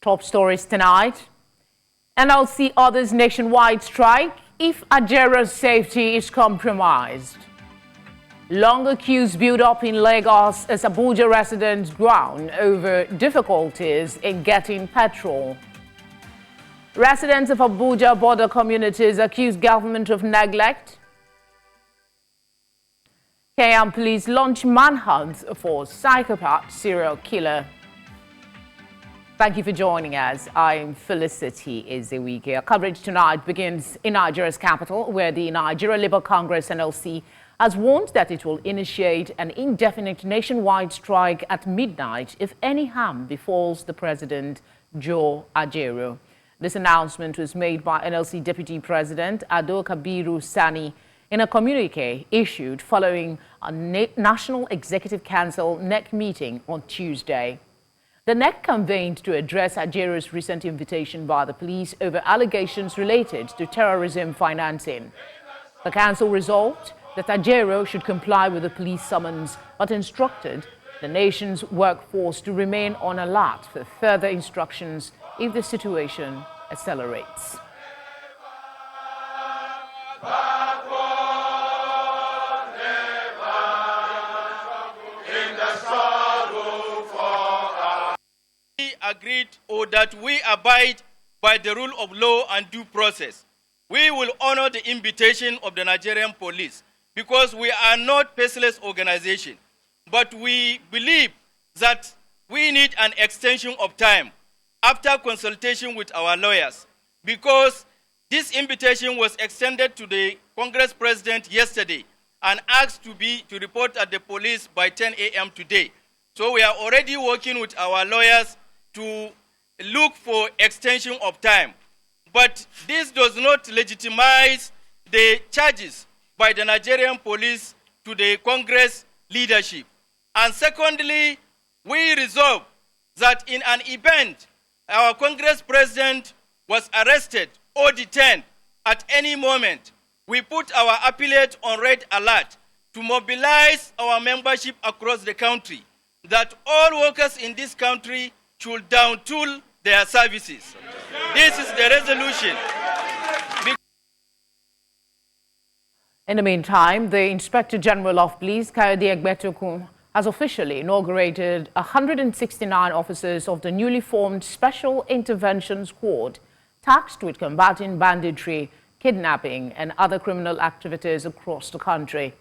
top stories tonight. NLC orders nationwide strike if Ajaero's safety is compromised. Longer queues build up in Lagos as Abuja residents groan over difficulties in getting petrol. Residents of Abuja border communities accuse government of neglect. Kenyan police launch manhunt for psychopath serial killer. Thank you for joining us. I'm Felicity Ezewike. Our coverage tonight begins in Nigeria's capital, where the Nigerian Labour Congress NLC has warned that it will initiate an indefinite nationwide strike at midnight if any harm befalls the president, Joe Ajaero. This announcement was made by NLC Deputy President Ado Kabiru Sani in a communique issued following a National Executive Council NEC meeting on Tuesday. The NEC convened to address Ajaero's recent invitation by the police over allegations related to terrorism financing. The council resolved that Ajaero should comply with the police summons, but instructed the nation's workforce to remain on alert for further instructions if the situation accelerates. We agreed that we abide by the rule of law and due process. We will honor the invitation of the Nigerian police because we are not a faceless organization, but we believe that we need an extension of time after consultation with our lawyers, because this invitation was extended to the Congress President yesterday and asked to report at the police by 10 a.m. today. So we are already working with our lawyers to look for extension of time. But this does not legitimize the charges by the Nigerian police to the Congress leadership. And secondly, we resolve that in an event our Congress President was arrested or detained at any moment, we put our appellate on red alert to mobilize our membership across the country, that all workers in this country should down-tool their services. This is the resolution. In the meantime, the Inspector General of Police, Kayode Egbetokun, has officially inaugurated 169 officers of the newly formed Special Intervention Squad, tasked with combating banditry, kidnapping, and other criminal activities across the country.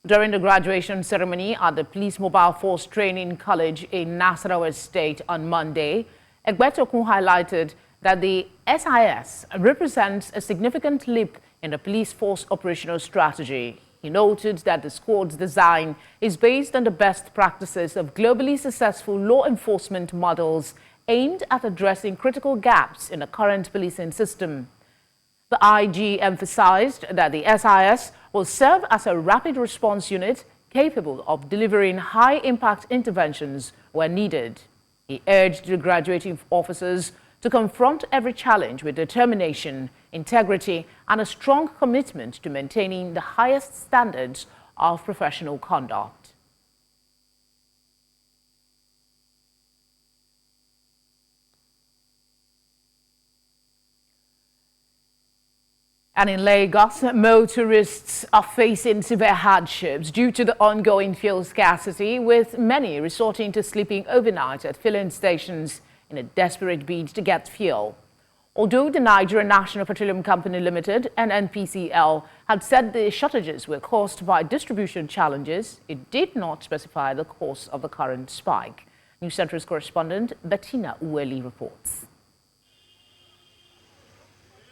During the graduation ceremony at the Police Mobile Force Training College in Nasarawa State on Monday, Egbetokun highlighted that the SIS represents a significant leap in the police force operational strategy. He noted that the squad's design is based on the best practices of globally successful law enforcement models aimed at addressing critical gaps in the current policing system. The IG emphasized that the SIS will serve as a rapid response unit capable of delivering high-impact interventions where needed. He urged the graduating officers to confront every challenge with determination, integrity, and a strong commitment to maintaining the highest standards of professional conduct. And in Lagos, motorists are facing severe hardships due to the ongoing fuel scarcity, with many resorting to sleeping overnight at filling stations in a desperate bid to get fuel. Although the Nigerian National Petroleum Company Limited, NNPCL, had said the shortages were caused by distribution challenges, it did not specify the cause of the current spike. News Center's correspondent Bettina Uweli reports.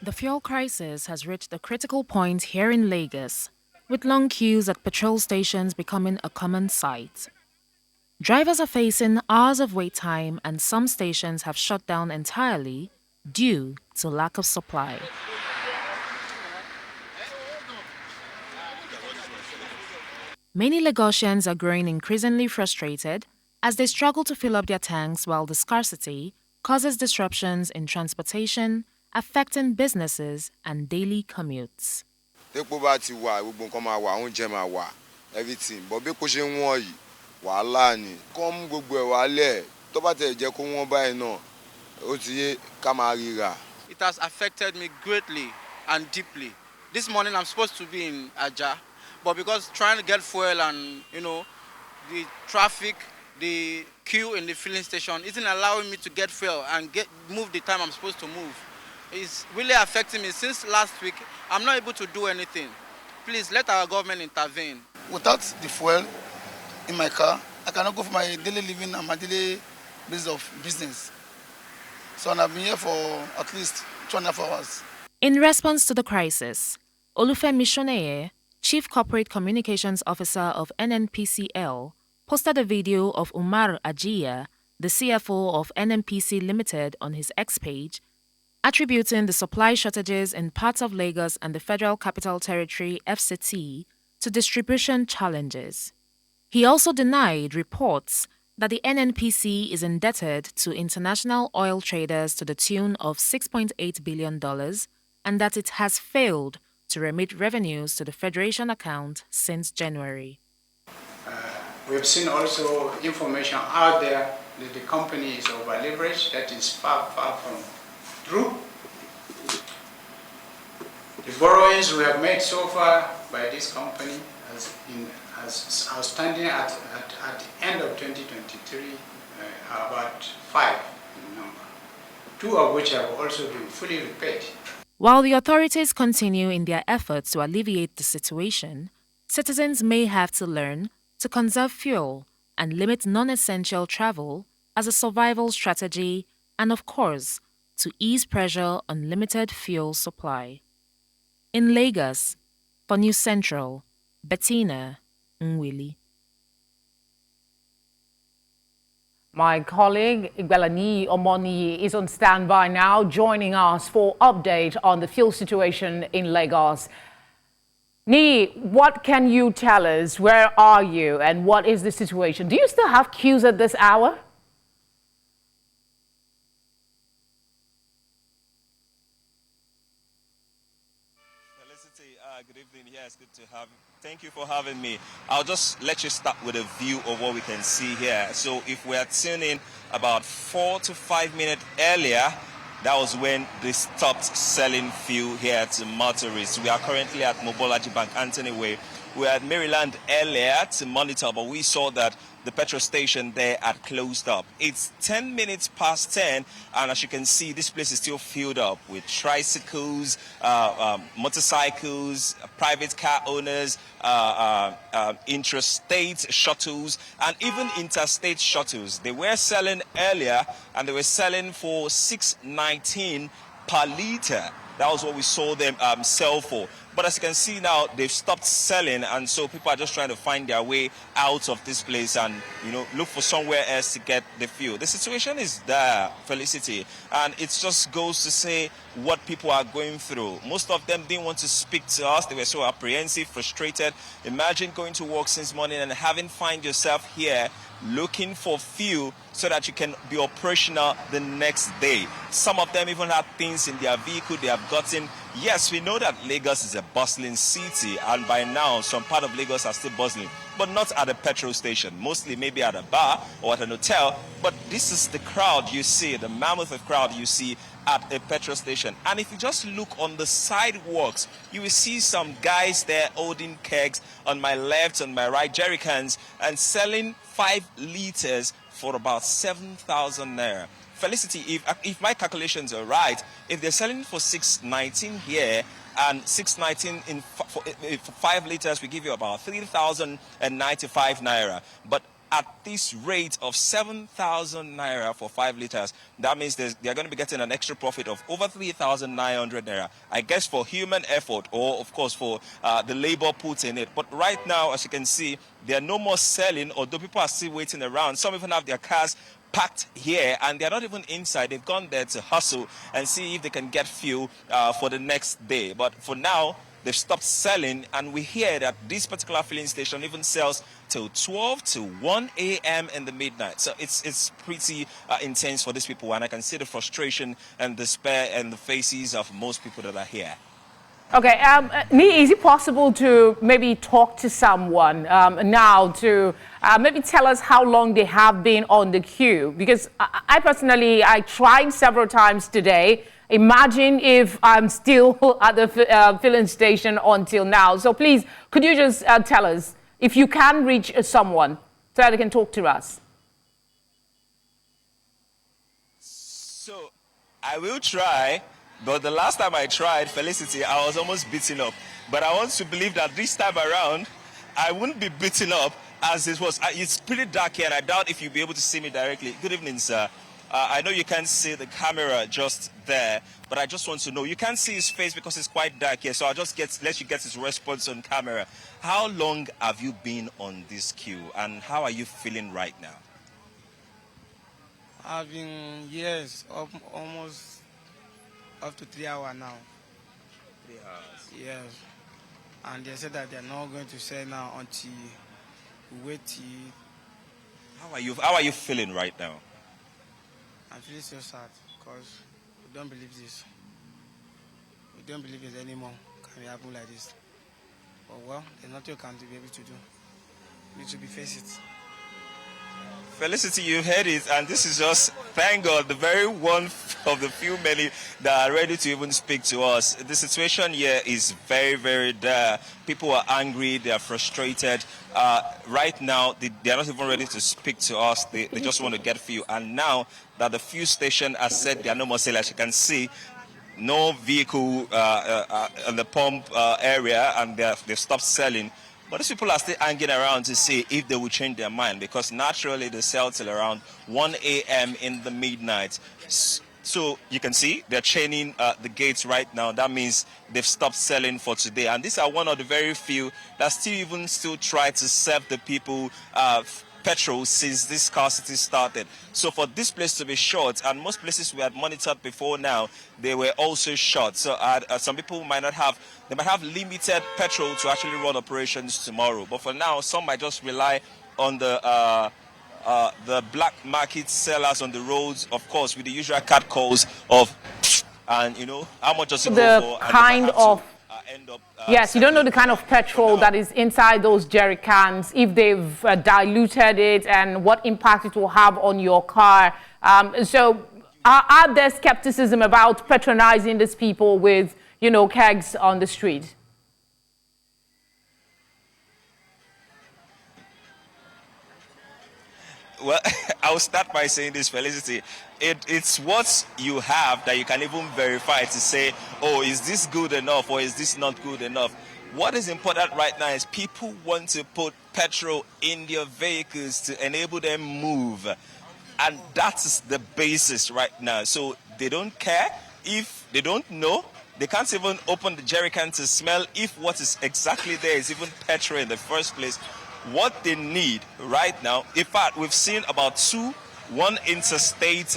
The fuel crisis has reached a critical point here in Lagos, with long queues at petrol stations becoming a common sight. Drivers are facing hours of wait time, and some stations have shut down entirely due to lack of supply. Many Lagosians are growing increasingly frustrated as they struggle to fill up their tanks, while the scarcity causes disruptions in transportation, affecting businesses and daily commutes. Everything, but be pushing one, wàhálà ni. Come gbogbo ẹ̀ wálẹ̀, tó bá tẹ̀ jẹ́ kó wọ́n báyìí náà, ó ti yé ká máa ríra. It has affected me greatly and deeply. This morning I'm supposed to be in Ajaero, but because trying to get fuel and, you know, the traffic, the queue in the filling station isn't allowing me to get fuel and move the time I'm supposed to move. It's really affecting me. Since last week, I'm not able to do anything. Please let our government intervene. Without the fuel in my car, I cannot go for my daily living and my daily basis of business. So I've been here for at least 2.5 hours. In response to the crisis, Olufemi Shoneye, Chief Corporate Communications Officer of NNPCL, posted a video of Umar Ajiya, the CFO of NNPC Limited, on his X page, attributing the supply shortages in parts of Lagos and the Federal Capital Territory (FCT) to distribution challenges. He also denied reports that the NNPC is indebted to international oil traders to the tune of $6.8 billion and that it has failed to remit revenues to the Federation account since January. We've seen also information out there that the company is over-leveraged. That is far, far from true. The borrowings we have made so far by this company as outstanding at the end of 2023 are about 5 in number, 2 of which have also been fully repaid. While the authorities continue in their efforts to alleviate the situation, citizens may have to learn to conserve fuel and limit non-essential travel as a survival strategy and, of course, to ease pressure on limited fuel supply. In Lagos, for News Central, Bettina Nwili. My colleague Igbelani Omoni is on standby now, joining us for update on the fuel situation in Lagos. Ni, what can you tell us? Where are you and what is the situation? Do you still have queues at this hour? Felicity, good evening. Yes, good to have you. Thank you for having me. I'll just let you start with a view of what we can see here. So if we are tuning about 4 to 5 minutes earlier, that was when they stopped selling fuel here to motorists. We are currently at Mobolaji Bank, Anthony Way. We were at Maryland earlier to monitor, but we saw that the petrol station there had closed up. It's 10 minutes past 10, and as you can see, this place is still filled up with tricycles, motorcycles, private car owners, intrastate shuttles, and even interstate shuttles. They were selling earlier, and they were selling for $6.19 per liter. That was what we saw them sell for. But as you can see now, they've stopped selling, and so people are just trying to find their way out of this place and, you know, look for somewhere else to get the fuel. The situation is there, Felicity, and it just goes to say what people are going through. Most of them didn't want to speak to us. They were so apprehensive, frustrated. Imagine going to work since morning and having find yourself here looking for fuel so that you can be operational the next day. Some of them even have things in their vehicle they have gotten. Yes, we know that Lagos is a bustling city, and by now some part of Lagos are still bustling, but not at a petrol station, mostly maybe at a bar or at an hotel. But this is the crowd you see, the mammoth of crowd you see at a petrol station. And if you just look on the sidewalks, you will see some guys there holding kegs on my left, on my right, jerry cans, and selling 5 liters for about 7,000 naira. Felicity, if my calculations are right, if they're selling for 6.19 here and 6.19 for 5 liters, we give you about 3,095 naira. But at this rate of 7,000 naira for 5 liters, that means they're going to be getting an extra profit of over 3,900 naira. I guess for human effort, or of course for the labor put in it. But right now, as you can see, they're no more selling, although people are still waiting around. Some even have their cars packed here, and they're not even inside. They've gone there to hustle and see if they can get fuel for the next day. But for now, they've stopped selling, and we hear that this particular filling station even sells till 12 to 1 a.m. in the midnight. So it's pretty intense for these people, and I can see the frustration and despair in the faces of most people that are here. Okay, Ni, is it possible to maybe talk to someone now to maybe tell us how long they have been on the queue. Because I personally, I tried several times today. Imagine if I'm still at the filling station until now. So please, could you just tell us if you can reach someone so that they can talk to us? So I will try, but the last time I tried, Felicity, I was almost beaten up. But I want to believe that this time around, I wouldn't be beaten up as it was. It's pretty dark here, and I doubt if you'll be able to see me directly. Good evening, sir. I know you can't see the camera just there, but I just want to know. You can't see his face because it's quite dark here, so I'll just let you get his response on camera. How long have you been on this queue, and how are you feeling right now? I've been years, almost up to 3 hours now. 3 hours? Yes. And they said that they're not going to say now until we wait till... How are you feeling right now? I'm feeling so sad because we don't believe this. We don't believe it anymore. Can it happen like this? But well, there's nothing you can be able to do. You need to be face it. Felicity, you heard it, and this is just, thank God, the very one of the few many that are ready to even speak to us. The situation here is very, very dire. People are angry, they are frustrated. Right now, they are not even ready to speak to us. They just want to get fuel. And now that the fuel station has said they are no more selling, as you can see, no vehicle on the pump area, and they've stopped selling. But these people are still hanging around to see if they will change their mind, because naturally they sell till around 1 a.m. in the midnight. So you can see they're chaining the gates right now. That means they've stopped selling for today. And these are one of the very few that still try to serve the people petrol since this scarcity started. So for this place to be short, and most places we had monitored before now, they were also short. So some people might have limited petrol to actually run operations tomorrow. But for now, some might just rely on the black market sellers on the roads, of course, with the usual catcalls of, and you know, how much does it go for? The kind of yes, you don't know the kind of petrol that is inside those jerry cans, if they've diluted it, and what impact it will have on your car. So are there skepticism about patronizing these people with, you know, kegs on the street? Well, I'll start by saying this, Felicity. It's what you have that you can even verify to say, oh, is this good enough or is this not good enough? What is important right now is people want to put petrol in their vehicles to enable them move. And that's the basis right now. So they don't care if they don't know. They can't even open the jerry can to smell if what is exactly there is even petrol in the first place. What they need right now, in fact, we've seen about one interstate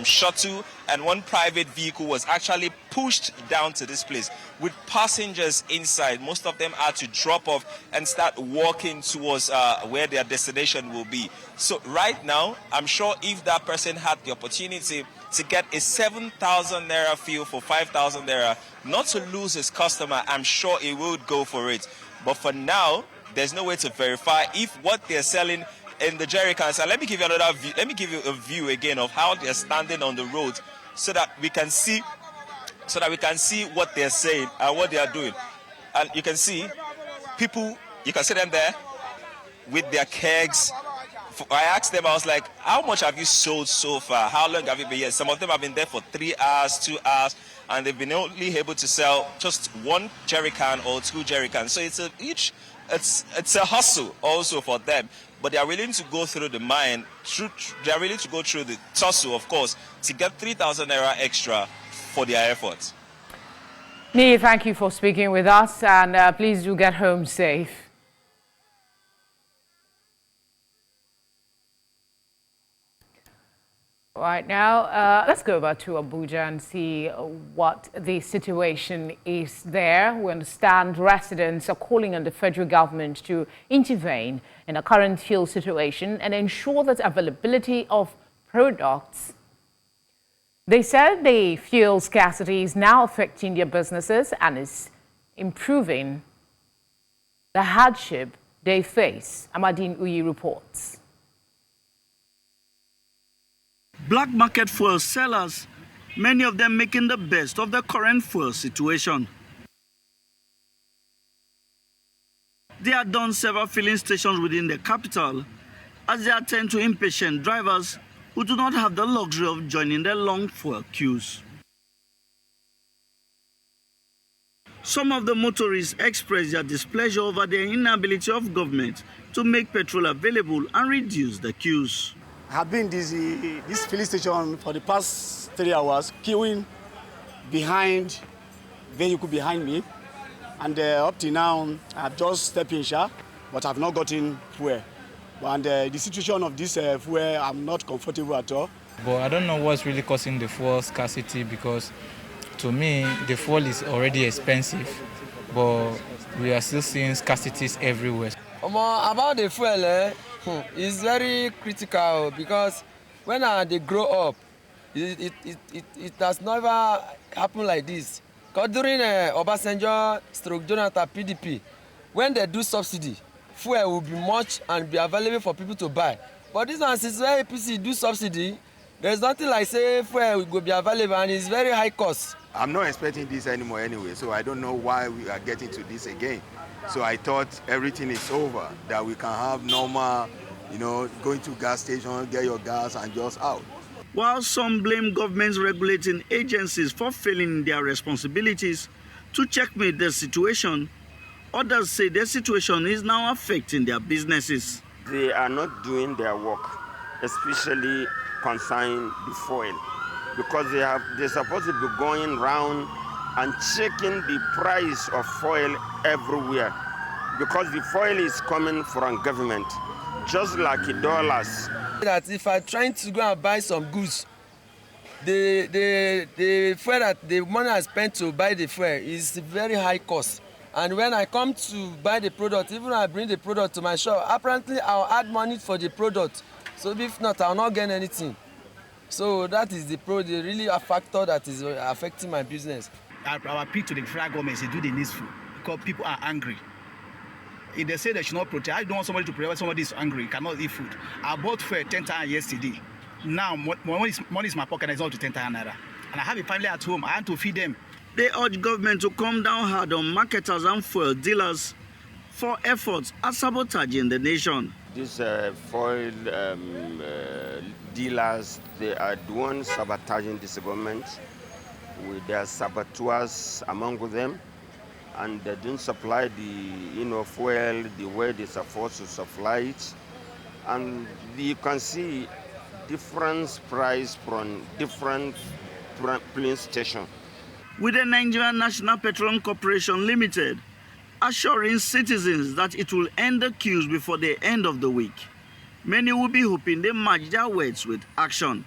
shuttle and one private vehicle was actually pushed down to this place with passengers inside. Most of them had to drop off and start walking towards where their destination will be. So right now, I'm sure if that person had the opportunity to get a 7,000 naira fuel for 5,000 naira, not to lose his customer, I'm sure he would go for it. But for now, there's no way to verify if what they're selling in the jerry cans. And let me give you another view. Let me give you a view again of how they're standing on the road, so that we can see what they're saying and what they are doing. And you can see people. You can see them there with their kegs. I asked them, I was like, how much have you sold so far? How long have you been here? Some of them have been there for 3 hours, 2 hours, and they've been only able to sell just 1 jerry can or 2 jerry cans. So it's a hustle also for them. But they are willing to go through the mine, they are willing to go through the tussle, of course, to get 3,000 naira extra for their efforts. Nee, thank you for speaking with us, and please do get home safe. Right now, let's go back to Abuja and see what the situation is there. We understand residents are calling on the federal government to intervene in the current fuel situation and ensure that availability of products. They said the fuel scarcity is now affecting their businesses and is improving the hardship they face. Amadine Uyi reports. Black market fuel sellers, many of them making the best of the current fuel situation. They are done several filling stations within the capital as they attend to impatient drivers who do not have the luxury of joining the long fuel queues. Some of the motorists express their displeasure over the inability of government to make petrol available and reduce the queues. I have been in this filling station for the past 3 hours, queuing behind vehicle behind me. And up to now, I've just stepped in, but I've not gotten fuel. And the situation of this fuel, I'm not comfortable at all. But I don't know what's really causing the fuel scarcity, because to me, the fuel is already expensive, but we are still seeing scarcities everywhere. About the fuel, it's very critical because when they grow up, it has never happened like this. Because during Obasanjo / Jonathan PDP, when they do subsidy, fuel will be much and be available for people to buy. But this one, since where APC do subsidy, there's nothing like say fuel will be available and it's very high cost. I'm not expecting this anymore anyway, so I don't know why we are getting to this again. So I thought everything is over, that we can have normal, going to gas station, get your gas and just out. While some blame government's regulating agencies for failing in their responsibilities to checkmate the situation, others say the situation is now affecting their businesses. They are not doing their work, especially concerning the fuel, because they're supposed to be going around and checking the price of fuel everywhere, because the fuel is coming from government, just like dollars. That if I'm trying to go and buy some goods, the fuel that the money I spent to buy the fuel is very high cost. And when I come to buy the product, even when I bring the product to my shop, apparently I'll add money for the product. So if not, I'll not get anything. So that is the really a factor that is affecting my business. Our appeal to the federal government is to do the needful because people are angry. If they say they should not protest, I don't want somebody to protest when somebody is angry, cannot eat food. I bought fuel 10 times yesterday. Now, money is in my pocket and it's not to 10 times naira. And I have a family at home, I have to feed them. They urge government to come down hard on marketers and fuel dealers for efforts at sabotaging the nation. These fuel dealers, they are the ones sabotaging this government with their saboteurs among them, and they don't supply the fuel the way they're supposed to supply it. And you can see different price from different filling stations. With the Nigerian National Petroleum Corporation Limited assuring citizens that it will end the queues before the end of the week, many will be hoping they match their words with action.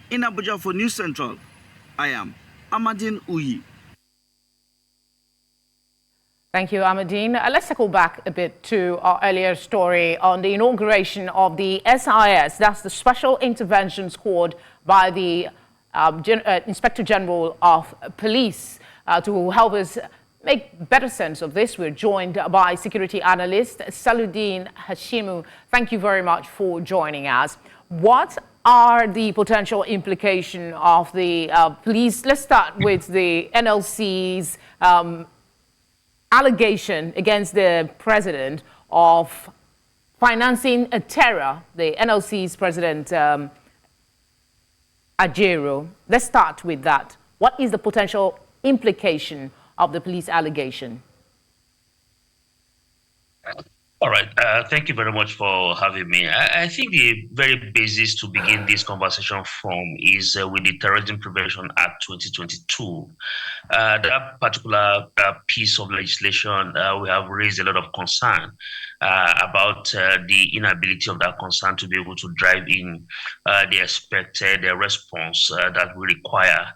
In Abuja for News Central, I am Amadine Uyi. Thank you, Amadine. Let's circle back a bit to our earlier story on the inauguration of the SIS, that's the Special Intervention Squad by the Inspector General of Police. To help us make better sense of this, we're joined by security analyst Saludin Hashimu. Thank you very much for joining us. What are the potential implications of the police? Let's start with the NLC's allegation against the president of financing a terror, the NLC's president Ajaero. Let's start with that. What is the potential implication of the police allegation? All right. Thank you very much for having me. I think the very basis to begin this conversation from is with the Terrorism Prevention Act 2022. That particular piece of legislation, we have raised a lot of concern about the inability of that concern to be able to drive in the expected response that we require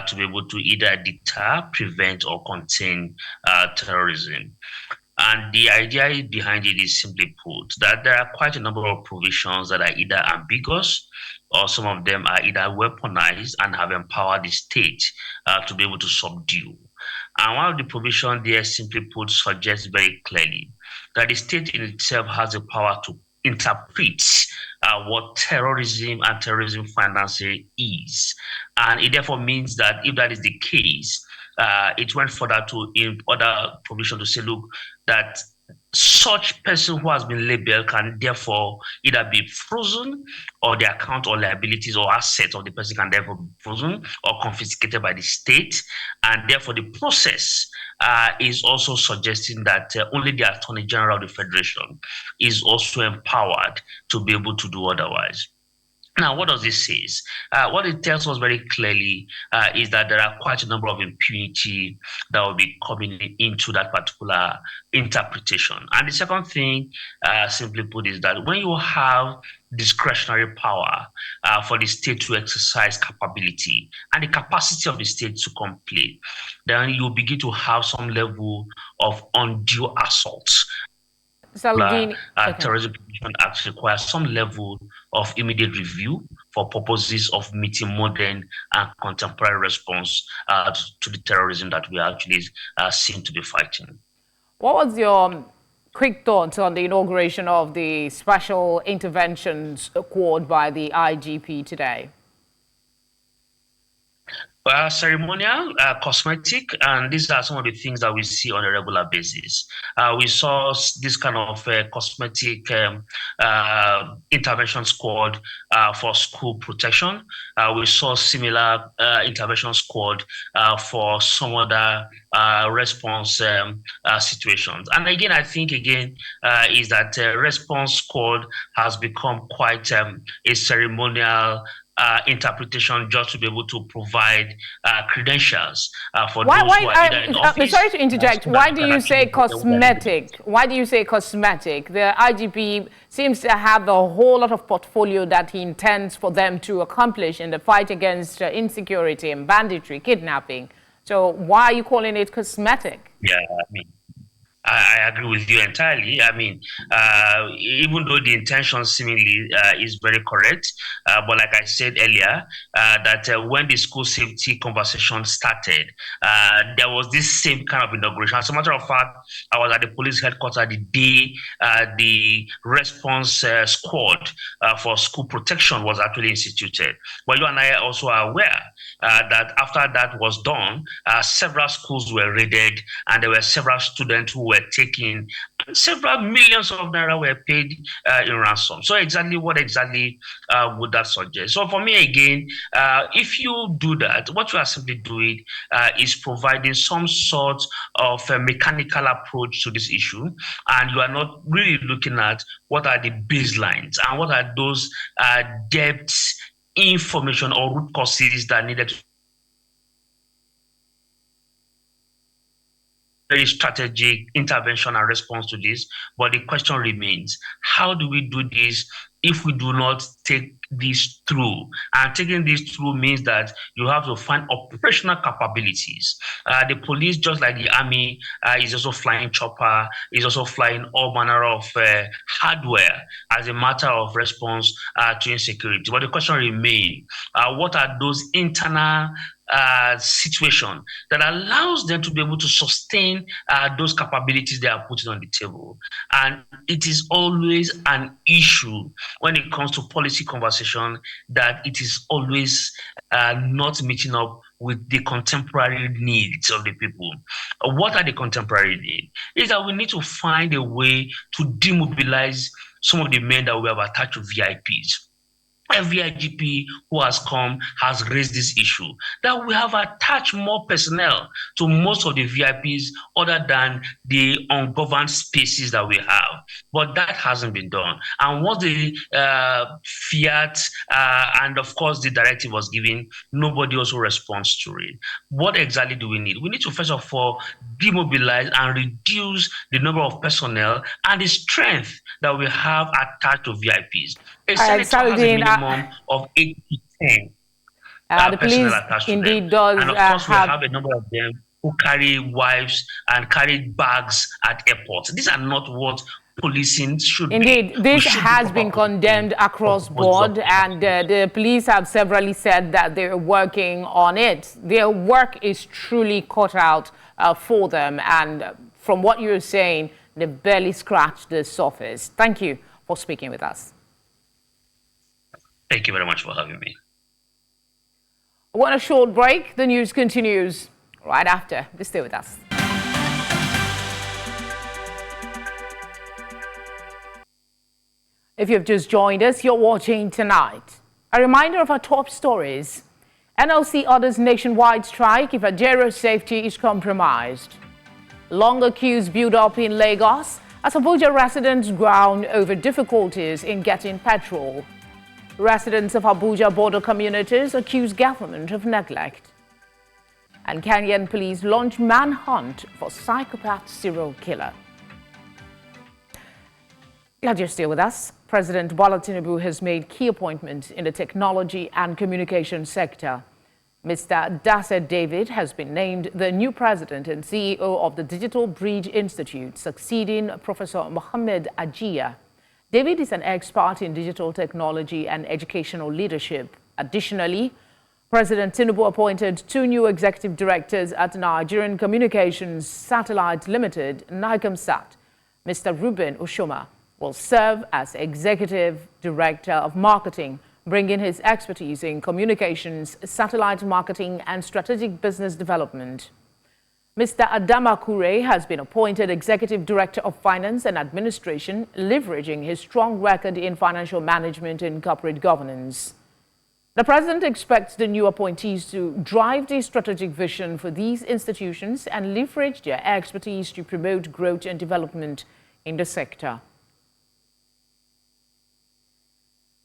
to be able to either deter, prevent, or contain terrorism. And the idea behind it is simply put that there are quite a number of provisions that are either ambiguous or some of them are either weaponized and have empowered the state to be able to subdue. And one of the provisions there simply put suggests very clearly that the state in itself has the power to interpret what terrorism and terrorism financing is. And it therefore means that if that is the case, it went further to in other provision to say, look, that such person who has been labeled can therefore either be frozen, or the account or liabilities or assets of the person can therefore be frozen or confiscated by the state. And therefore the process is also suggesting that only the Attorney General of the Federation is also empowered to be able to do otherwise. Now, what does this say? What it tells us very clearly is that there are quite a number of impunity that will be coming into that particular interpretation. And the second thing, simply put, is that when you have discretionary power for the state to exercise capability and the capacity of the state to complete, then you begin to have some level of undue assault. Terrorism Prevention Act requires some level of immediate review for purposes of meeting modern and contemporary response to the terrorism that we actually seem to be fighting. What was your quick thoughts on the inauguration of the Special Interventions Squad by the IGP today? Ceremonial, cosmetic, and these are some of the things that we see on a regular basis. We saw this kind of cosmetic intervention squad for school protection. We saw similar intervention squad for some other response situations. And again, I think is that response squad has become quite a ceremonial interpretation just to be able to provide credentials for those who are either in office. Sorry to interject. Why do you say cosmetic? Why do you say cosmetic? The IGP seems to have a whole lot of portfolio that he intends for them to accomplish in the fight against insecurity and banditry, kidnapping. So why are you calling it cosmetic? Yeah, I agree with you entirely. I mean, even though the intention seemingly is very correct, but like I said earlier, that when the school safety conversation started, there was this same kind of inauguration. As a matter of fact, I was at the police headquarters the day the response squad for school protection was actually instituted. But you and I also are aware that after that was done, several schools were raided, and there were several students who were taken, several millions of naira were paid in ransom. So what exactly would that suggest? So for me, again, if you do that, what you are simply doing is providing some sort of a mechanical approach to this issue, and you are not really looking at what are the baselines and what are those depths, information or root causes that needed to very strategic intervention and response to this. But the question remains, how do we do this if we do not take this through? And taking this through means that you have to find operational capabilities. The police, just like the army, is also flying chopper, is also flying all manner of hardware as a matter of response to insecurity. But the question remains, what are those internal situation that allows them to be able to sustain those capabilities they are putting on the table? And it is always an issue when it comes to policy conversation that it is always not meeting up with the contemporary needs of the people. What are the contemporary needs? Is that we need to find a way to demobilize some of the men that we have attached to VIPs. Every IGP who has come has raised this issue, that we have attached more personnel to most of the VIPs other than the ungoverned spaces that we have. But that hasn't been done. And once the fiat and of course the directive was given, nobody also responds to it. What exactly do we need? We need to first of all demobilize and reduce the number of personnel and the strength that we have attached to VIPs. A senator has a minimum of 8 to 10 the police indeed does and of course we have a number of them who carry wives and carry bags at airports. These are not what policing should be. Indeed, this has been condemned across board, and the police have severally said that they're working on it. Their work is truly cut out for them, and from what you're saying, They've barely scratched the surface. Thank you for speaking with us. Thank you very much for having me. I want a short break. The news continues right after. Stay with us. If you've just joined us, you're watching Tonight. A reminder of our top stories. NLC orders nationwide strike if Ajaero safety is compromised. Longer queues build up in Lagos as Abuja residents ground over difficulties in getting petrol. Residents of Abuja border communities accuse government of neglect. And Kenyan police launch manhunt for psychopath serial killer. Glad you're still with us. President Bola Tinubu has made key appointments in the technology and communication sector. Mr. Dase David has been named the new president and CEO of the Digital Bridge Institute, succeeding Professor Mohammed Ajia. David is an expert in digital technology and educational leadership. Additionally, President Tinubu appointed 2 new executive directors at Nigerian Communications Satellite Limited, NICOMSAT. Mr. Ruben Ushoma will serve as Executive Director of Marketing, bringing his expertise in communications, satellite marketing, and strategic business development. Mr. Adama Kure has been appointed Executive Director of Finance and Administration, leveraging his strong record in financial management and corporate governance. The President expects the new appointees to drive the strategic vision for these institutions and leverage their expertise to promote growth and development in the sector.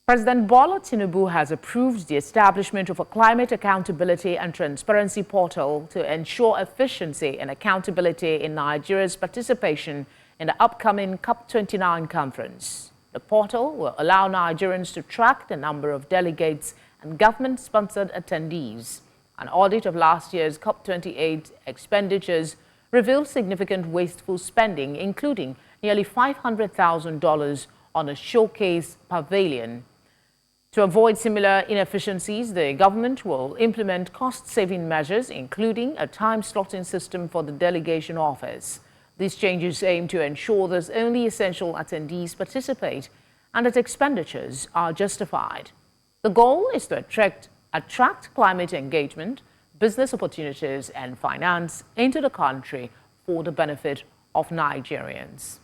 President Bola Tinubu has approved the establishment of a climate accountability and transparency portal to ensure efficiency and accountability in Nigeria's participation in the upcoming COP29 conference. The portal will allow Nigerians to track the number of delegates and government-sponsored attendees. An audit of last year's COP28 expenditures revealed significant wasteful spending, including nearly $500,000 on a showcase pavilion. To avoid similar inefficiencies, the government will implement cost-saving measures, including a time-slotting system for the delegation office. These changes aim to ensure that only essential attendees participate and that expenditures are justified. The goal is to attract climate engagement, business opportunities, and finance into the country for the benefit of Nigerians.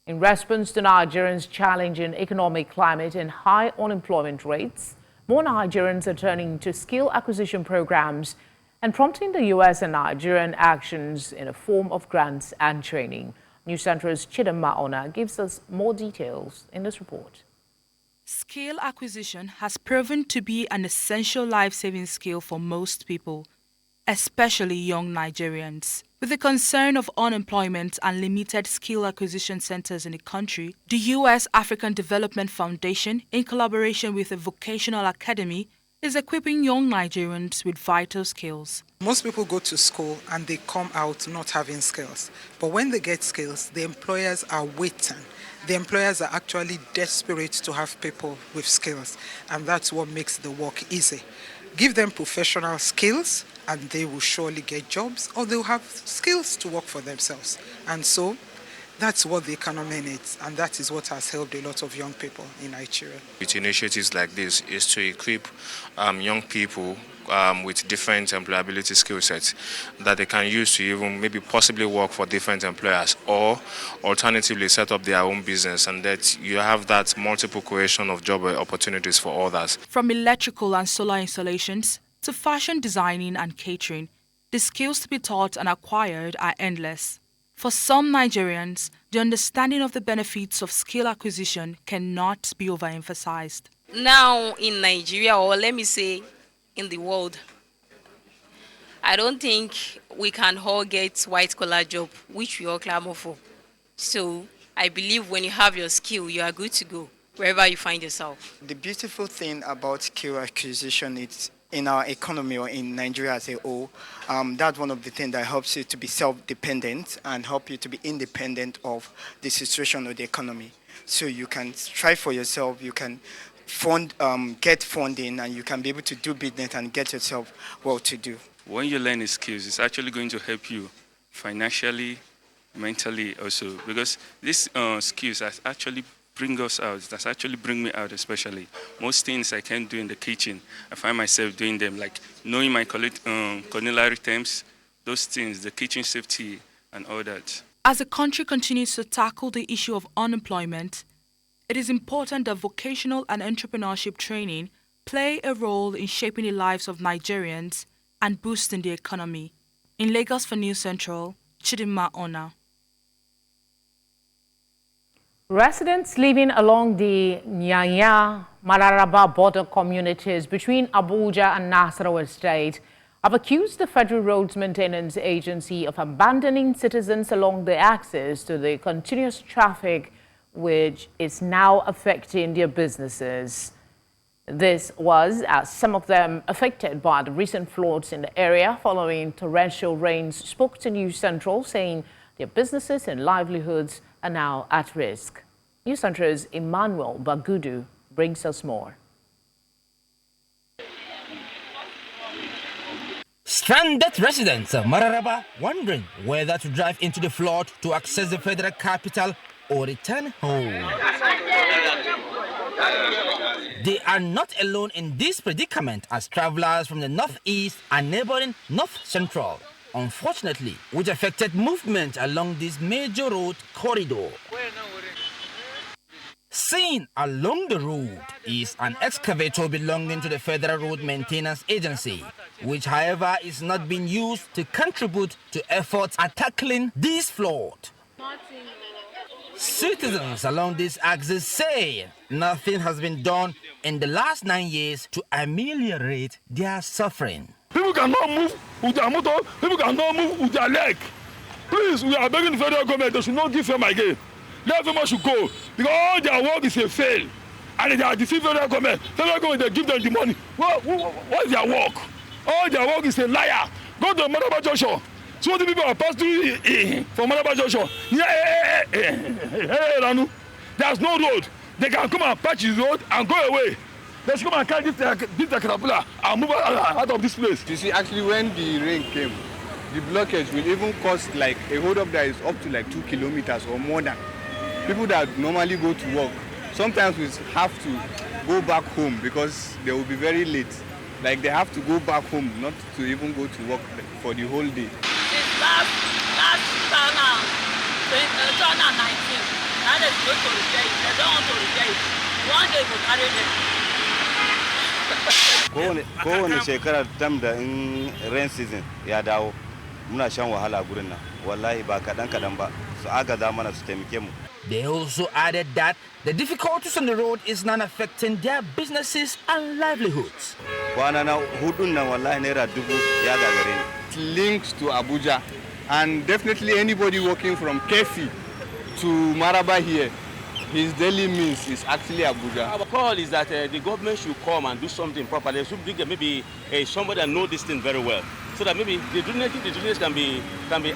In response to Nigerians' challenging economic climate and high unemployment rates, more Nigerians are turning to skill acquisition programs and prompting the U.S. and Nigerian actions in the form of grants and training. News Central's Chidamma Ona gives us more details in this report. Skill acquisition has proven to be an essential life-saving skill for most people, especially young Nigerians. With the concern of unemployment and limited skill acquisition centers in the country, the U.S. African Development Foundation, in collaboration with a vocational academy, is equipping young Nigerians with vital skills. Most people go to school and they come out not having skills. But when they get skills, the employers are waiting. The employers are actually desperate to have people with skills, and that's what makes the work easy. Give them professional skills and they will surely get jobs, or they'll have skills to work for themselves. And so that's what the economy needs, and that is what has helped a lot of young people in Nigeria. With initiatives like this is to equip young people with different employability skill sets that they can use to even maybe possibly work for different employers, or alternatively set up their own business, and that you have that multiple creation of job opportunities for others. From electrical and solar installations to fashion designing and catering, the skills to be taught and acquired are endless. For some Nigerians, the understanding of the benefits of skill acquisition cannot be overemphasized. Now in Nigeria, or let me say in the world, I don't think we can all get white-collar job, which we all clamor for. So I believe when you have your skill, you are good to go wherever you find yourself. The beautiful thing about skill acquisition is in our economy, or in Nigeria as a whole, that's one of the things that helps you to be self-dependent and help you to be independent of the situation of the economy. So you can strive for yourself, you can get funding, and you can be able to do business and get yourself well to do. When you learn skills, it's actually going to help you financially, mentally also, because these skills that actually bring us out, that actually bring me out especially. Most things I can't do in the kitchen, I find myself doing them, like knowing my culinary terms, those things, the kitchen safety and all that. As the country continues to tackle the issue of unemployment, it is important that vocational and entrepreneurship training play a role in shaping the lives of Nigerians and boosting the economy. In Lagos for News Central, Chidinma Ona. Residents living along the Nyanya-Mararaba border communities between Abuja and Nasarawa State have accused the Federal Roads Maintenance Agency of abandoning citizens along the axis to the continuous traffic, which is now affecting their businesses. This was as some of them affected by the recent floods in the area following torrential rains spoke to News Central, saying their businesses and livelihoods are now at risk. News Central's Emmanuel Bagudu brings us more. Stranded residents of Mararaba wondering whether to drive into the flood to access the federal capital or return home. They are not alone in this predicament, as travelers from the northeast and neighboring north central, unfortunately, which affected movement along this major road corridor. Seen along the road is an excavator belonging to the Federal Road Maintenance Agency, which however is not being used to contribute to efforts at tackling this flood. Citizens along this axis say nothing has been done in the last 9 years to ameliorate their suffering. People cannot move with their motor, people cannot move with their leg. Please, we are begging the federal government, they should not give them again. Let them should go, because all their work is a fail. And they are deceiving federal government. Federal government, they give them the money. What is their work? All their work is a liar. Go to Maraba Joshua. So the people are passing through from Maraba Joshua. There's no road. They can come and patch the road and go away. They should come and carry this caterpillar and move out of this place. You see, actually, when the rain came, the blockage will even cost like a hold up that is up to like 2 kilometers or more than. People that normally go to work, sometimes we have to go back home because they will be very late. Like they have to go back home, not to even go to work for the whole day. Since last 2019, now they're supposed to repair it. They don't want to repair it. One day will carry them. Kowane shekarar tam da in rain season ya dawo muna shan wahala gurin nan wallahi ba kadan ba su agaza mana su taimake mu. They also added that the difficulties on the road is not affecting their businesses and livelihoods. Kwana na hudun nan wallahi naira 1000 ya gagare ni. It links to Abuja, and definitely anybody working from Kefi to Maraba here, his daily means is actually Abuja. Our call is that the government should come and do something properly. They should bring maybe somebody that knows this thing very well, so that maybe the drainage can be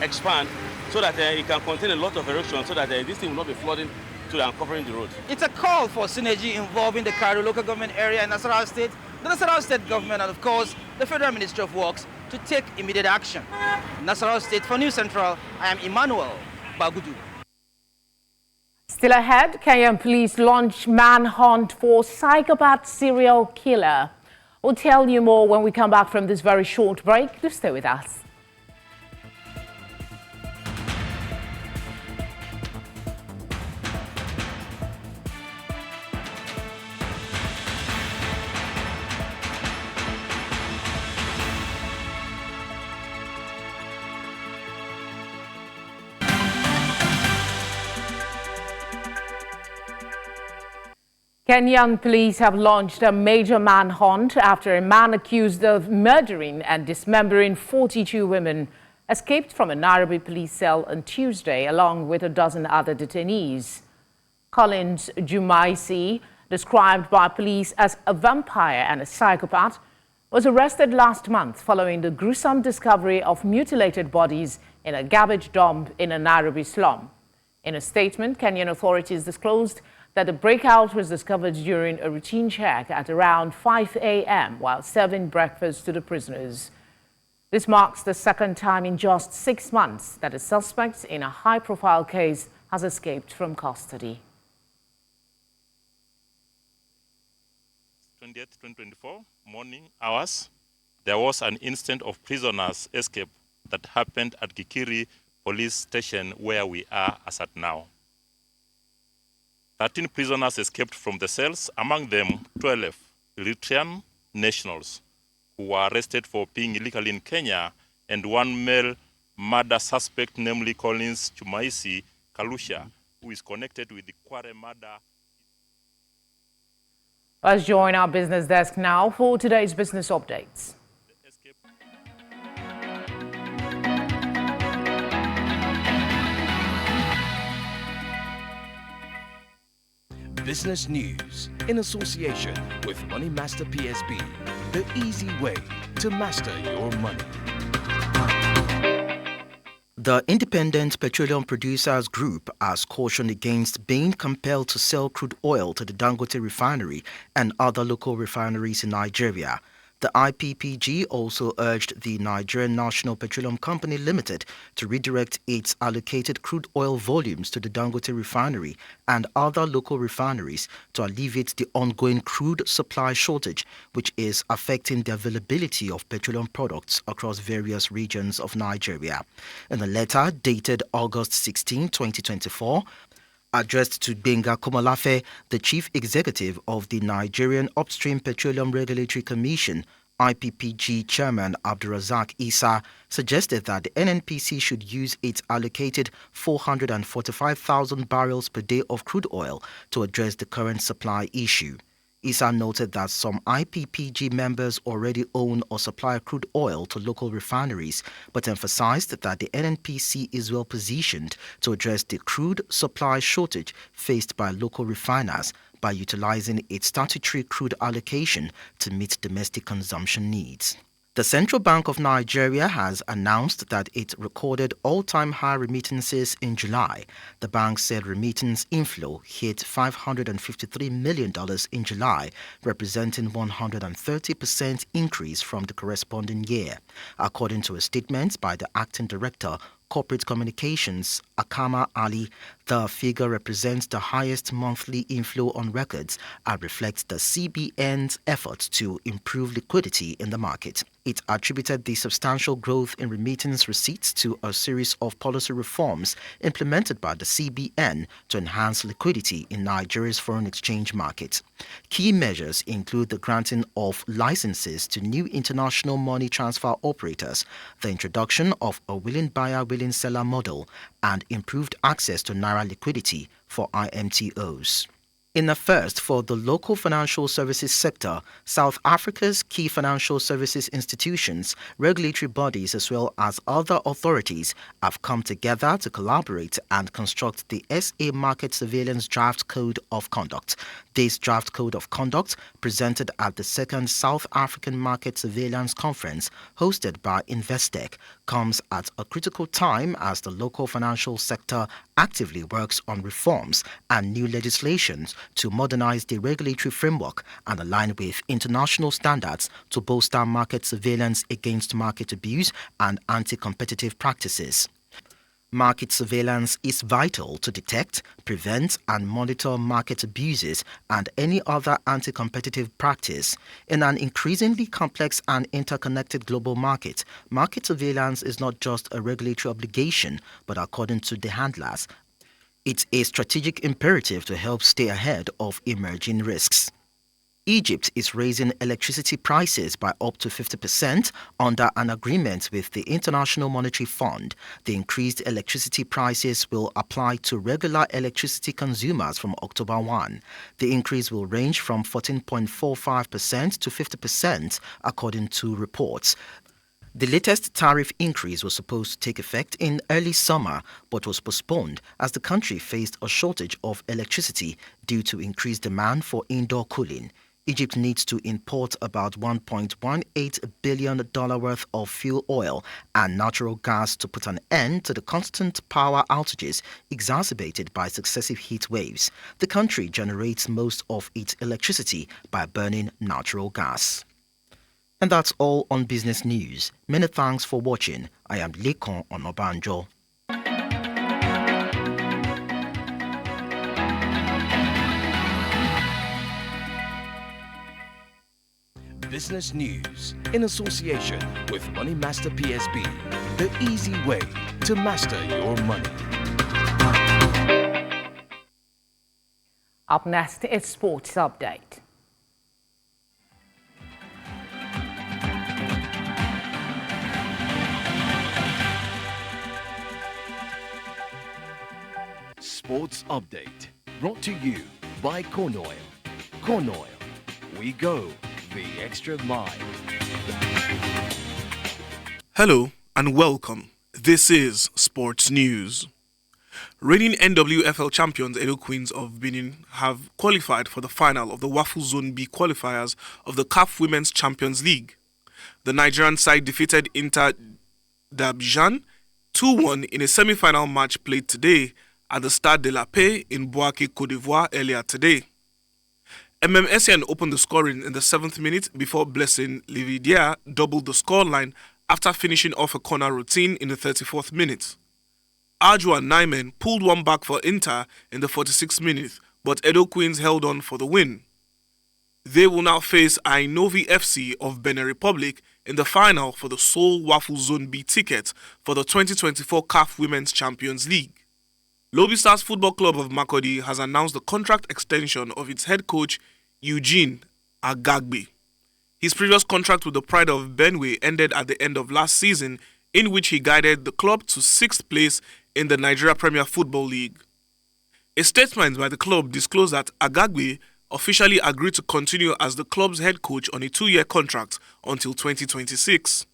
expanded, so that it can contain a lot of erosion, so that this thing will not be flooding and covering the road. It's a call for synergy involving the Cairo local government area in Nasarawa State, the Nasarawa State government, and of course the Federal Ministry of Works to take immediate action. Nasarawa State for News Central, I am Emmanuel Bagudu. Still ahead, Kenyan police launch manhunt for psychopath serial killer. We'll tell you more when we come back from this very short break. Do stay with us. Kenyan police have launched a major manhunt after a man accused of murdering and dismembering 42 women escaped from a Nairobi police cell on Tuesday, along with a dozen other detainees. Collins Jumaisi, described by police as a vampire and a psychopath, was arrested last month following the gruesome discovery of mutilated bodies in a garbage dump in a Nairobi slum. In a statement, Kenyan authorities disclosed that the breakout was discovered during a routine check at around 5 a.m. while serving breakfast to the prisoners. This marks the second time in just 6 months that a suspect in a high-profile case has escaped from custody. 20th, 2024 morning hours, there was an incident of prisoners' escape that happened at Gikiri police station where we are as at now. 13 prisoners escaped from the cells, among them 12 Eritrean nationals who were arrested for being illegally in Kenya, and one male murder suspect, namely Collins Chumaisi Kalusha, who is connected with the Kware murder. Let's join our business desk now for today's business updates. Business news in association with Money Master PSB, the easy way to master your money. The Independent Petroleum Producers Group has cautioned against being compelled to sell crude oil to the Dangote refinery and other local refineries in Nigeria. The IPPG also urged the Nigerian National Petroleum Company Limited to redirect its allocated crude oil volumes to the Dangote refinery and other local refineries to alleviate the ongoing crude supply shortage, which is affecting the availability of petroleum products across various regions of Nigeria. In a letter dated August 16, 2024, addressed to Benga Komolafe, the chief executive of the Nigerian Upstream Petroleum Regulatory Commission, IPPG chairman Abdulrazak Issa suggested that the NNPC should use its allocated 445,000 barrels per day of crude oil to address the current supply issue. Issa noted that some IPPG members already own or supply crude oil to local refineries, but emphasized that the NNPC is well positioned to address the crude supply shortage faced by local refiners by utilizing its statutory crude allocation to meet domestic consumption needs. The Central Bank of Nigeria has announced that it recorded all-time high remittances in July. The bank said remittance inflow hit $553 million in July, representing 130% increase from the corresponding year. According to a statement by the acting director, Corporate Communications, Akama Ali, the figure represents the highest monthly inflow on records and reflects the CBN's efforts to improve liquidity in the market. It attributed the substantial growth in remittance receipts to a series of policy reforms implemented by the CBN to enhance liquidity in Nigeria's foreign exchange market. Key measures include the granting of licenses to new international money transfer operators, the introduction of a willing buyer, willing seller model, and improved access to Naira liquidity for IMTOs. In a first for the local financial services sector, South Africa's key financial services institutions, regulatory bodies as well as other authorities have come together to collaborate and construct the SA Market Surveillance Draft Code of Conduct. This draft code of conduct, presented at the second South African Market Surveillance Conference hosted by Investec, comes at a critical time as the local financial sector actively works on reforms and new legislations to modernize the regulatory framework and align with international standards to bolster market surveillance against market abuse and anti-competitive practices. Market surveillance is vital to detect, prevent, and monitor market abuses and any other anti-competitive practice. In an increasingly complex and interconnected global market, market surveillance is not just a regulatory obligation, but according to the handlers, it's a strategic imperative to help stay ahead of emerging risks. Egypt is raising electricity prices by up to 50% under an agreement with the International Monetary Fund. The increased electricity prices will apply to regular electricity consumers from October 1. The increase will range from 14.45% to 50%, according to reports. The latest tariff increase was supposed to take effect in early summer, but was postponed as the country faced a shortage of electricity due to increased demand for indoor cooling. Egypt needs to import about $1.18 billion worth of fuel oil and natural gas to put an end to the constant power outages exacerbated by successive heat waves. The country generates most of its electricity by burning natural gas. And that's all on business news. Many thanks for watching. I am Lekon Onobanjo. Business news in association with Money Master PSB, the easy way to master your money. Up next is Sports Update. Sports Update, brought to you by Corn Oil. Corn Oil, we go the extra mile. Hello and welcome. This is Sports News. Reigning NWFL champions Edo Queens of Benin have qualified for the final of the Waffle Zone B qualifiers of the CAF Women's Champions League. The Nigerian side defeated Inter d'Abidjan 2-1 in a semi-final match played today at the Stade de la Paix in Bouaké, Côte d'Ivoire earlier today. MMSN opened the scoring in the 7th minute before Blessing Lividia doubled the scoreline after finishing off a corner routine in the 34th minute. Ajwa Nyman pulled one back for Inter in the 46th minute, but Edo Queens held on for the win. They will now face Ainovi FC of Benin Republic in the final for the sole Waffle Zone B ticket for the 2024 CAF Women's Champions League. Lobby Stars Football Club of Makurdi has announced the contract extension of its head coach Eugene Agagbe. His previous contract with the Pride of Benue ended at the end of last season, in which he guided the club to 6th place in the Nigeria Premier Football League. A statement by the club disclosed that Agagbe officially agreed to continue as the club's head coach on a 2-year contract until 2026.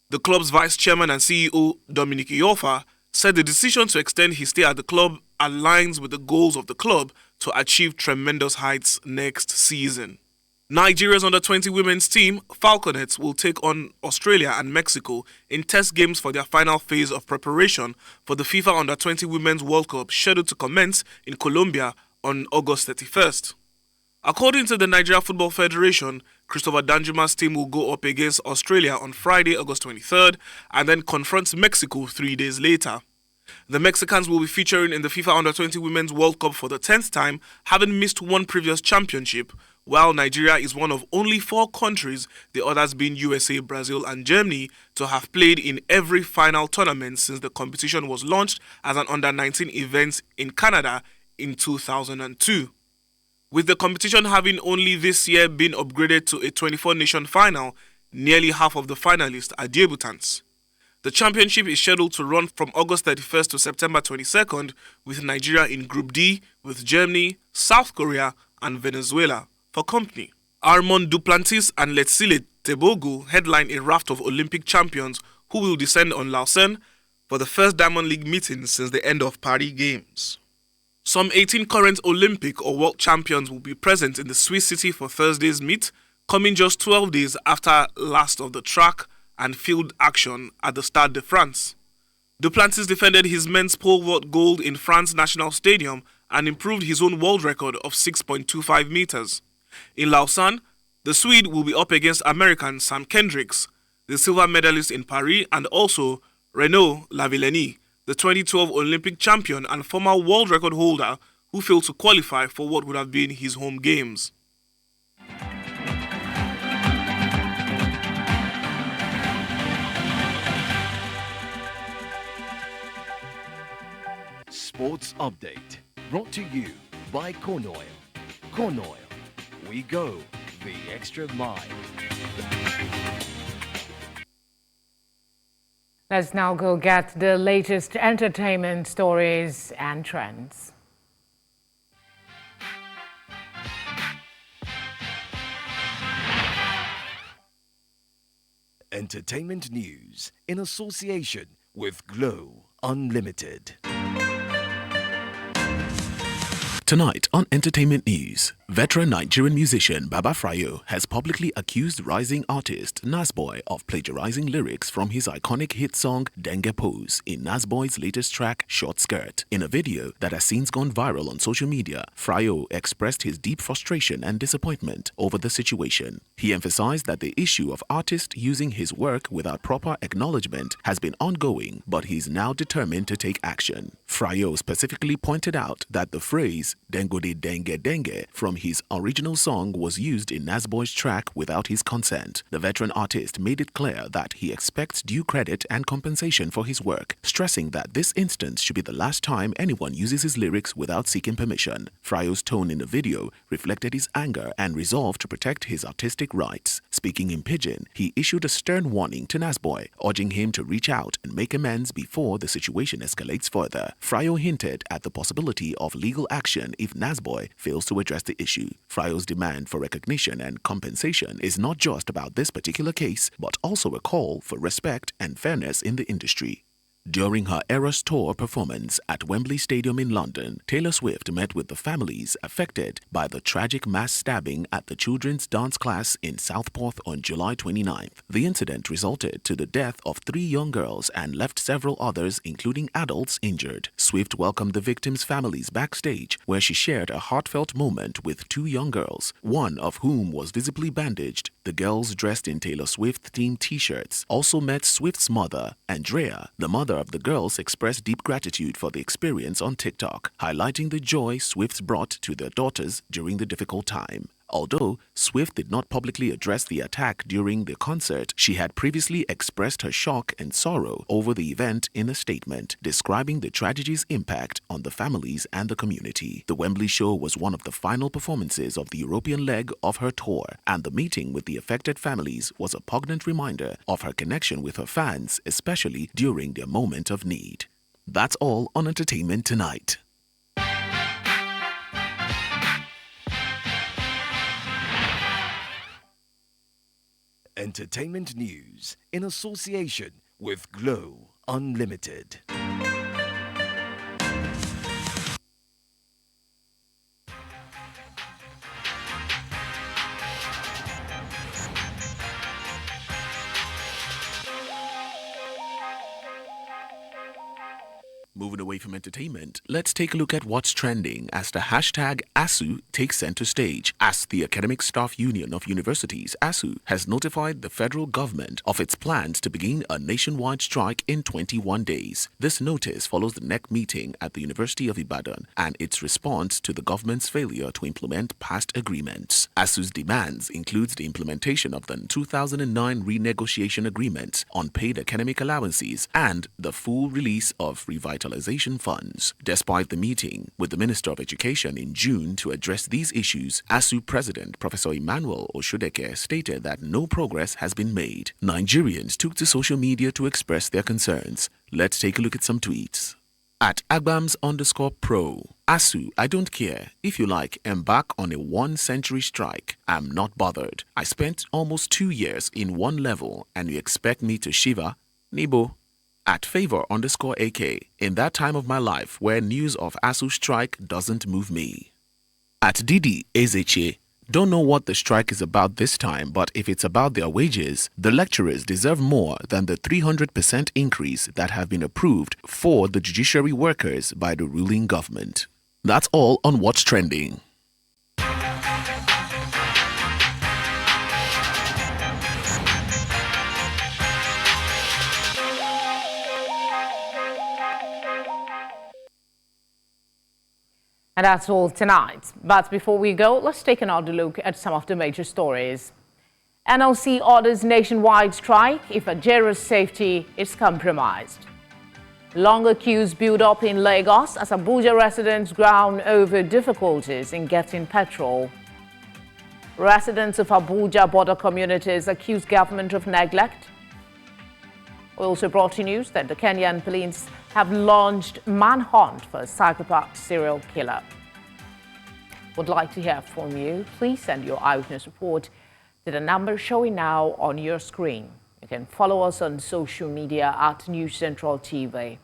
The club's vice chairman and CEO, Dominic Iyofa, said the decision to extend his stay at the club aligns with the goals of the club to achieve tremendous heights next season. Nigeria's under-20 women's team, Falconets, will take on Australia and Mexico in test games for their final phase of preparation for the FIFA Under-20 Women's World Cup scheduled to commence in Colombia on August 31st. According to the Nigeria Football Federation, Christopher Danjuma's team will go up against Australia on Friday, August 23rd, and then confront Mexico 3 days later. The Mexicans will be featuring in the FIFA Under-20 Women's World Cup for the 10th time, having missed one previous championship, while Nigeria is one of only 4 countries, the others being USA, Brazil and Germany, to have played in every final tournament since the competition was launched as an Under-19 event in Canada in 2002. With the competition having only this year been upgraded to a 24-nation final, nearly half of the finalists are debutants. The championship is scheduled to run from August 31st to September 22nd, with Nigeria in Group D, with Germany, South Korea and Venezuela for company. Armand Duplantis and Letsile Tebogo headline a raft of Olympic champions who will descend on Lausanne for the first Diamond League meeting since the end of Paris Games. Some 18 current Olympic or world champions will be present in the Swiss city for Thursday's meet, coming just 12 days after last of the track and field action at the Stade de France. Duplantis defended his men's pole vault gold in France National Stadium and improved his own world record of 6.25 meters. In Lausanne, the Swede will be up against American Sam Kendricks, the silver medalist in Paris, and also Renaud Lavillenie, the 2012 Olympic champion and former world record holder who failed to qualify for what would have been his home games. Sports Update, brought to you by Corn Oil. Corn Oil, we go the extra mile. Let's now go get the latest entertainment stories and trends. Entertainment news in association with Glow Unlimited. Tonight on Entertainment News, Veteran Nigerian musician Baba Frayo has publicly accused rising artist Nasboy of plagiarizing lyrics from his iconic hit song Dengue Pose in Nasboy's latest track Short Skirt. In a video that has since gone viral on social media, Frayo expressed his deep frustration and disappointment over the situation. He emphasized that the issue of artists using his work without proper acknowledgement has been ongoing, but he is now determined to take action. Frayo specifically pointed out that the phrase Dengue de Dengue Dengue from his original song was used in Nasboy's track without his consent. The veteran artist made it clear that he expects due credit and compensation for his work, stressing that this instance should be the last time anyone uses his lyrics without seeking permission. Frayo's tone in the video reflected his anger and resolve to protect his artistic rights. Speaking in Pidgin, he issued a stern warning to Nasboy, urging him to reach out and make amends before the situation escalates further. Frayo hinted at the possibility of legal action if Nasboy fails to address the issue. Frayo's demand for recognition and compensation is not just about this particular case, but also a call for respect and fairness in the industry. During her Eras Tour performance at Wembley Stadium in London, Taylor Swift met with the families affected by the tragic mass stabbing at the children's dance class in Southport on July 29th. The incident resulted to the death of 3 young girls and left several others, including adults, injured. Swift welcomed the victims' families backstage, where she shared a heartfelt moment with 2 young girls, one of whom was visibly bandaged. The girls, dressed in Taylor Swift-themed t-shirts, also met Swift's mother, Andrea. The mother of the girls expressed deep gratitude for the experience on TikTok, highlighting the joy Swift brought to their daughters during the difficult time. Although Swift did not publicly address the attack during the concert, she had previously expressed her shock and sorrow over the event in a statement, describing the tragedy's impact on the families and the community. The Wembley show was one of the final performances of the European leg of her tour, and the meeting with the affected families was a poignant reminder of her connection with her fans, especially during their moment of need. That's all on Entertainment Tonight. Entertainment news in association with Glow Unlimited. Moving away from entertainment, let's take a look at what's trending as the hashtag ASU takes center stage. As the Academic Staff Union of Universities, ASU, has notified the federal government of its plans to begin a nationwide strike in 21 days. This notice follows the NEC meeting at the University of Ibadan and its response to the government's failure to implement past agreements. ASU's demands includes the implementation of the 2009 renegotiation agreement on paid academic allowances and the full release of revitalization funds. Despite the meeting with the Minister of Education in June to address these issues, ASU President Professor Emmanuel Oshodeke stated that no progress has been made. Nigerians took to social media to express their concerns. Let's take a look at some tweets. At Agbams_pro, ASU, I don't care. If you like, embark on a 1-century strike. I'm not bothered. I spent almost 2 years in one level and you expect me to shiver? Nibo. At Favor_AK, in that time of my life where news of ASU strike doesn't move me. At Didi Ezeche, don't know what the strike is about this time, but if it's about their wages, the lecturers deserve more than the 300% increase that have been approved for the judiciary workers by the ruling government. That's all on what's trending. And that's all tonight. But before we go, let's take another look at some of the major stories. NLC orders nationwide strike if Ajaero's safety is compromised. Longer queues build up in Lagos as Abuja residents ground over difficulties in getting petrol. Residents of Abuja border communities accuse government of neglect. We also brought you news that the Kenyan police have launched manhunt for a psychopath serial killer. Would like to hear from you. Please send your eyewitness report to the number showing now on your screen. You can follow us on social media at News Central TV.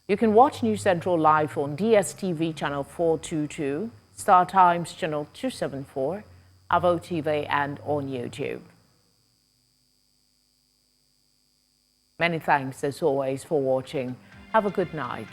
You can watch News Central live on DSTV channel 422, Star Times Channel 274, Avo TV and on YouTube. Many thanks as always for watching. Have a good night.